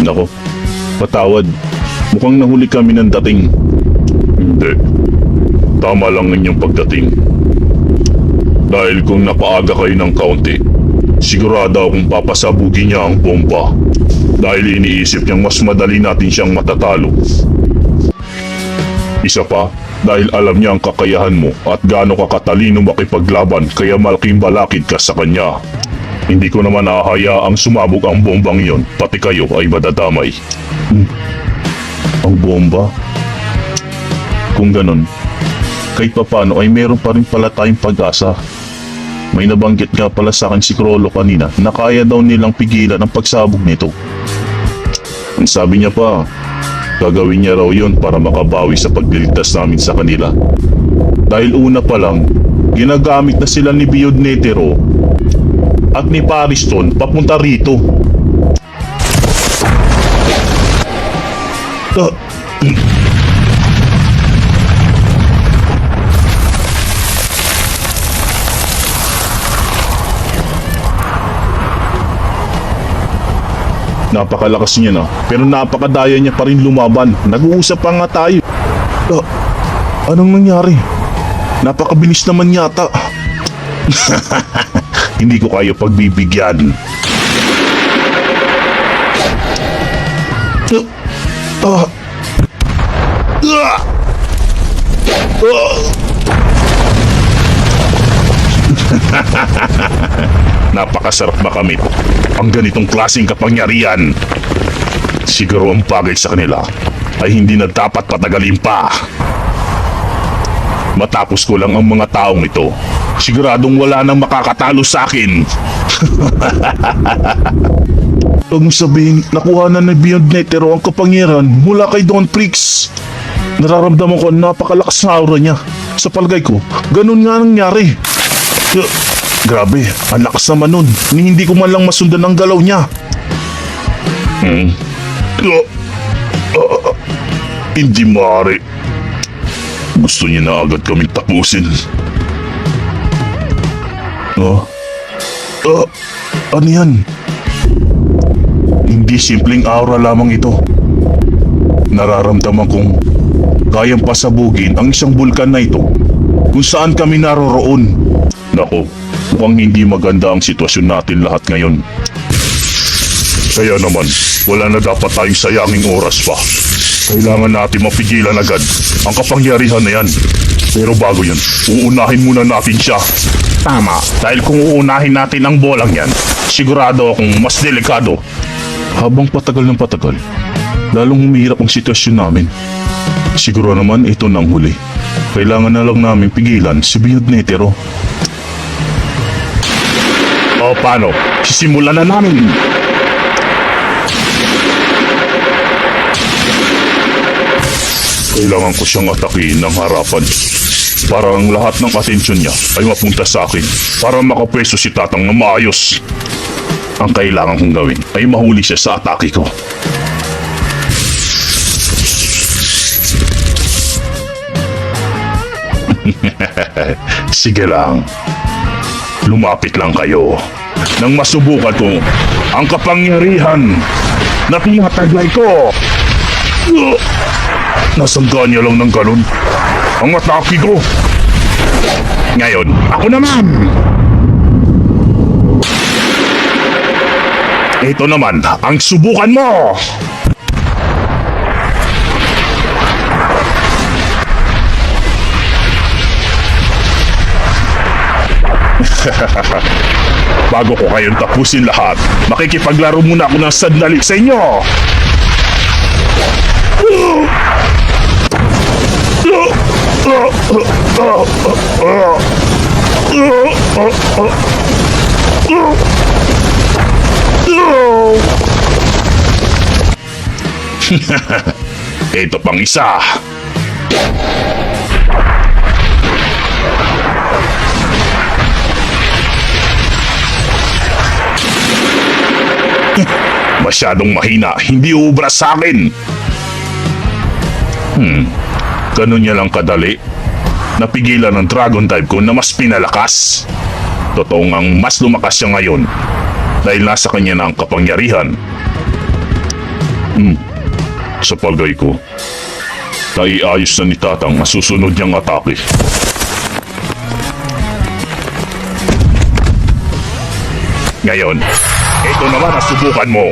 Nako, patawad. Mukhang nahuli kami ng dating. Hindi. Tama lang ang inyong pagdating. Dahil kung napaaga kayo ng kaunti, sigurado akong papasabugin niya ang bomba. Dahil iniisip niyang mas madali natin siyang matatalo. Isa pa, dahil alam niya ang kakayahan mo at gaano ka katalino makipaglaban kaya malaking balakid ka sa kanya. Hindi ko naman hahayaang sumabog ang bombang iyon, pati kayo ay madadamay. Ang bomba? Kung ganon, kahit papano ay meron pa rin pala tayong pag-asa. May nabanggit nga pala sa akin si Crollo kanina na kaya daw nilang pigilan ang pagsabog nito. Ang sabi niya pa, gagawin niya raw yun para makabawi sa pagliligtas namin sa kanila. Dahil una pa lang, ginagamit na sila ni Biodnetero at ni Pariston papunta rito. Napakalakas niya na, pero napakadaya niya pa rin lumaban. Nag-uusap pa nga tayo. Anong nangyari? Napakabilis naman yata. Hindi ko kayo pagbibigyan. Napakasarap makamit ang ganitong klaseng kapangyarihan. Siguro ang bagay sa kanila ay hindi na dapat patagalin pa. Matapos ko lang ang mga taong ito, siguradong wala nang makakatalo sa akin. Huwag mo sabihin, nakuha na ni Biodnetero ang kapangyarihan mula kay Don Prix. Nararamdaman ko ang napakalakas na aura niya. Sa palagay ko, ganun nga nangyari. Grabe, ang lakas naman nun. Hindi ko man lang masundan ang galaw niya. Hindi maaari. Gusto niya na agad kaming tapusin. Ano yan? Hindi simpleng aura lamang ito. Nararamdaman kong kayang pasabugin ang isang bulkan na ito kung saan kami naroroon. Nako, mukhang hindi maganda ang sitwasyon natin lahat ngayon. Kaya naman, wala na dapat tayong sayanging oras pa. Kailangan natin mapigilan agad ang kapangyarihan na yan. Pero bago yun, uunahin muna natin siya. Tama, dahil kung uunahin natin ang bolang yan, sigurado akong mas delikado. Habang patagal ng patagal, lalong humihirap ang sitwasyon namin. Siguro naman ito na ang huli. Kailangan na lang namin pigilan si Biodnetero. O paano? Sisimulan na namin. Kailangan ko siyang atakin ng harapan para ang lahat ng atensyon niya ay mapunta sa akin para makapwesto si Tatang na maayos. Ang kailangan kong gawin ay mahuli siya sa atake ko. Sige lang. Lumapit lang kayo nang masubukan ko ang kapangyarihan na tinataglay ko. Nasangga niya lang ng ganun ang atake ko. Ngayon, ako naman. Ito naman ang subukan mo. Bago ko kayong tapusin lahat, makikipaglaro muna ako ng sandali sa inyo. Ito pang isa. Masyadong mahina, hindi uubra sa akin. Ganun niya lang kadali. Napigilan ng dragon type ko na mas pinalakas. Totoo ngang mas lumakas siya ngayon dahil nasa kanya na ang kapangyarihan. Sa palagay ko, naiayos na ni Tatang ang susunod niyang atake. Ngayon, ito naman ang subukan mo.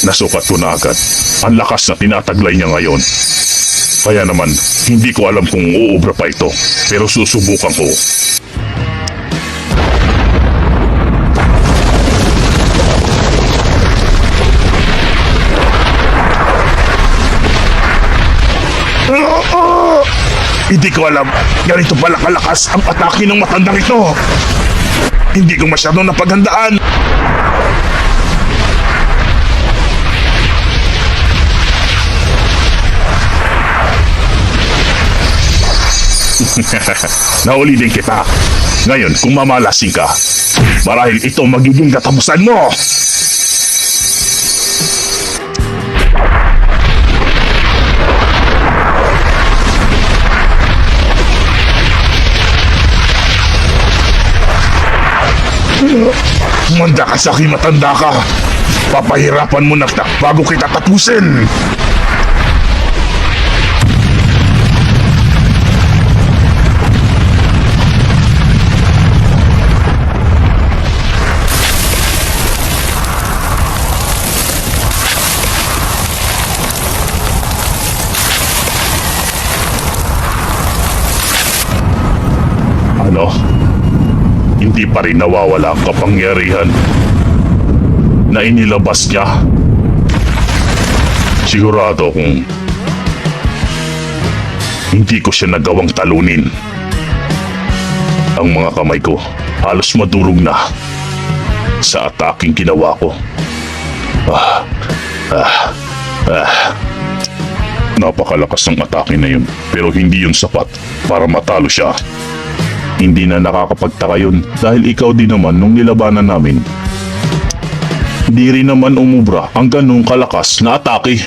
Nasukat ko na agad ang lakas na tinataglay niya ngayon. Kaya naman, hindi ko alam kung uubra pa ito, pero susubukan ko. Hindi ko alam, ganito pala kalakas ang atake ng matandang ito. Hindi ko masyadong napaghandaan. Nahuli din kita. Ngayon, kung mamalasing ka, marahil ito magiging katapusan mo. Manda ka sa akin, matanda ka. Papahirapan mo na kita bago kita tapusin. Ano? Hindi pa rin nawawala ang kapangyarihan na inilabas niya. Sigurado kung hindi ko siya nagawang talunin. Ang mga kamay ko halos madurog na sa ataking ginawa ko. Napakalakas ng atake na yun, pero hindi yun sapat para matalo siya. Hindi na nakakapagtaka yun dahil ikaw din naman nung nilabanan namin. Di rin naman umubra ang ganong kalakas na atake.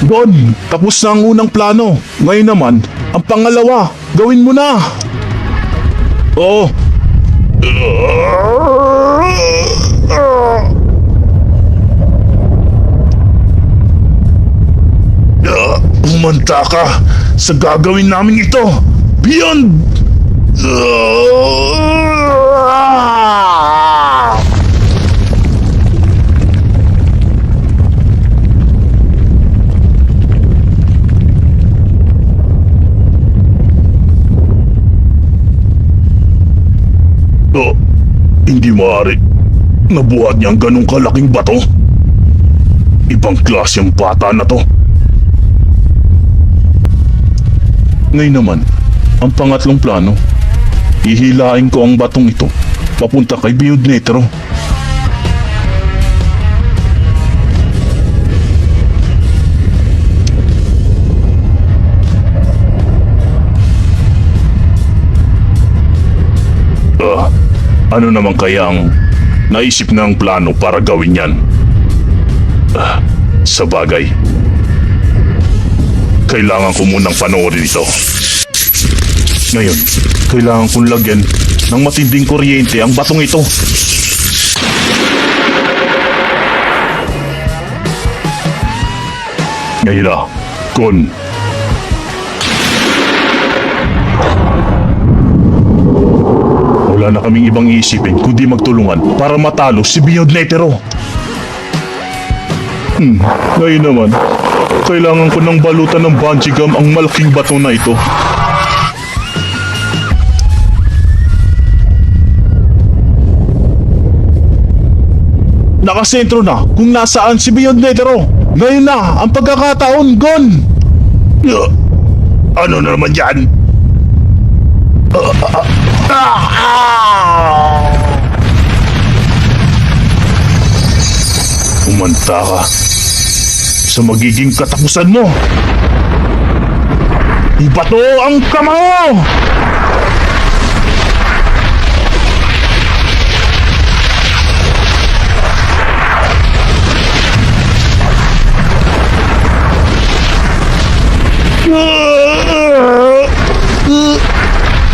Don, tapos na ang unang plano. Ngayon naman, ang pangalawa, gawin mo na. Oo. Umanta ka sa gagawin namin ito. Beyond! Hindi maaari. Nabuhat niya ang ganong kalaking bato. Ibang klase ang bata na to. Ngayon naman, ang pangatlong plano, hihilain ko ang batong ito papunta kay Beyond Netero. Ano naman kaya ang naisip ng plano para gawin yan? Sa bagay, kailangan ko munang panoorin ito. Ngayon, kailangan kong lagyan ng matinding kuryente ang batong ito. Ngayon na, Kon. Wala na kaming ibang iisipin kundi magtulungan para matalo si Beyond Netero. Ngayon naman, kailangan ko ng balutan ng bungee gum ang malaking bato na ito. Nakasentro na kung nasaan si Beyond Netero. Ngayon na ang pagkakataon, Gon! Ano na naman yan? Umanta ka sa magiging katapusan mo. Ibato ang kamao!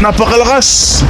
Napakalakas!